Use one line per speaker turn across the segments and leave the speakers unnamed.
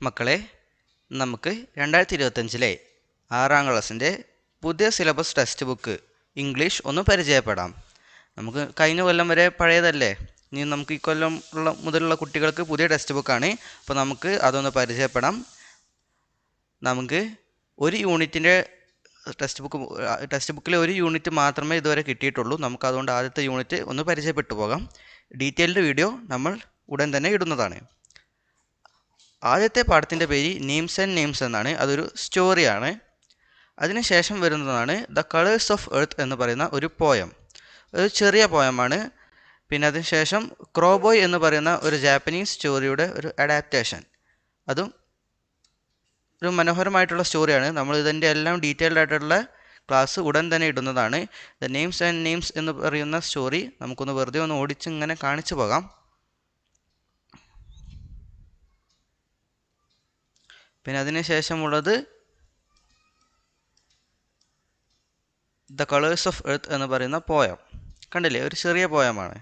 മക്കളെ, നമുക്ക് 2025-ലെ 6ാം ക്ലാസ്സിൻ്റെ പുതിയ സിലബസ് ടെക്സ്റ്റ് ബുക്ക് ഇംഗ്ലീഷ് ഒന്ന് പരിചയപ്പെടാം. നമുക്ക് കഴിഞ്ഞ കൊല്ലം വരെ പഴയതല്ലേ, ഇനി നമുക്ക് ഈ കൊല്ലം മുതലുള്ള കുട്ടികൾക്ക് പുതിയ ടെക്സ്റ്റ് ബുക്കാണ്. അപ്പോൾ നമുക്ക് അതൊന്ന് പരിചയപ്പെടാം. നമുക്ക് ഒരു യൂണിറ്റിൻ്റെ ടെക്സ്റ്റ് ബുക്കിലെ ഒരു യൂണിറ്റ് മാത്രമേ ഇതുവരെ കിട്ടിയിട്ടുള്ളൂ. നമുക്ക് അതുകൊണ്ട് ആദ്യത്തെ യൂണിറ്റ് ഒന്ന് പരിചയപ്പെട്ടു പോകാം. ഡീറ്റെയിൽഡ് വീഡിയോ നമ്മൾ ഉടൻ തന്നെ ഇടുന്നതാണ്. ആദ്യത്തെ പാഠത്തിൻ്റെ പേര് നെയിംസ് ആൻഡ് നെയിംസ് എന്നാണ്. അതൊരു സ്റ്റോറിയാണ്. അതിനുശേഷം വരുന്നതാണ് ദ കളേഴ്സ് ഓഫ് എർത്ത് എന്ന് പറയുന്ന ഒരു പോയം. ഒരു ചെറിയ പോയമാണ്. പിന്നെ അതിനുശേഷം ക്രോബോയ് എന്ന് പറയുന്ന ഒരു ജാപ്പനീസ് സ്റ്റോറിയുടെ ഒരു അഡാപ്റ്റേഷൻ. അതും ഒരു മനോഹരമായിട്ടുള്ള സ്റ്റോറിയാണ്. നമ്മൾ ഇതിൻ്റെ എല്ലാം ഡീറ്റെയിൽഡ് ആയിട്ടുള്ള ക്ലാസ് ഉടൻ തന്നെ ഇടുന്നതാണ്. ദ നെയിംസ് ആൻഡ് നെയിംസ് എന്ന് പറയുന്ന സ്റ്റോറി നമുക്കൊന്ന് വെറുതെ ഒന്ന് ഓടിച്ച് ഇങ്ങനെ കാണിച്ചു പോകാം. പിന്നെ അതിനുശേഷമുള്ളത് ദ കളേഴ്സ് ഓഫ് എർത്ത് എന്ന് പറയുന്ന പോയം. കണ്ടില്ലേ, ഒരു ചെറിയ പോയമാണ്.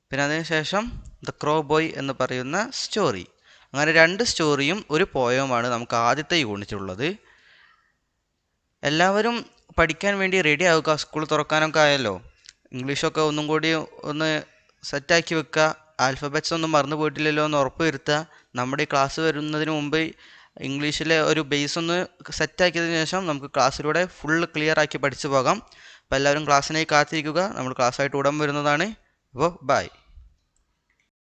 പിന്നെ അതിനുശേഷം ദ ക്രോ ബോയ് എന്ന് പറയുന്ന സ്റ്റോറി. അങ്ങനെ 2 സ്റ്റോറിയും ഒരു പോയവുമാണ് നമുക്ക് ആദ്യത്തെ യൂണിറ്റുള്ളത്. എല്ലാവരും പഠിക്കാൻ വേണ്ടി റെഡി ആവുക. സ്കൂൾ തുറക്കാനൊക്കെ ആയല്ലോ. ഇംഗ്ലീഷൊക്കെ ഒന്നും കൂടി ഒന്ന് സെറ്റാക്കി വെക്കുക. ആൽഫബറ്റ്സ് ഒന്നും മറന്നു പോയിട്ടില്ലല്ലോ എന്ന് ഉറപ്പ് വരുത്തുക. നമ്മുടെ ഈ ക്ലാസ് വരുന്നതിന് മുമ്പ് ഇംഗ്ലീഷിലെ ഒരു ബേസ് ഒന്ന് സെറ്റാക്കിയതിനു ശേഷം നമുക്ക് ക്ലാസ്സിലൂടെ ഫുള്ള് ക്ലിയർ ആക്കി പഠിച്ചു പോകാം. അപ്പോൾ എല്ലാവരും ക്ലാസ്സിനായി കാത്തിരിക്കുക. നമ്മൾ ക്ലാസ്സായിട്ട് ഉടൻ വരുന്നതാണ്. അപ്പോൾ ബൈ.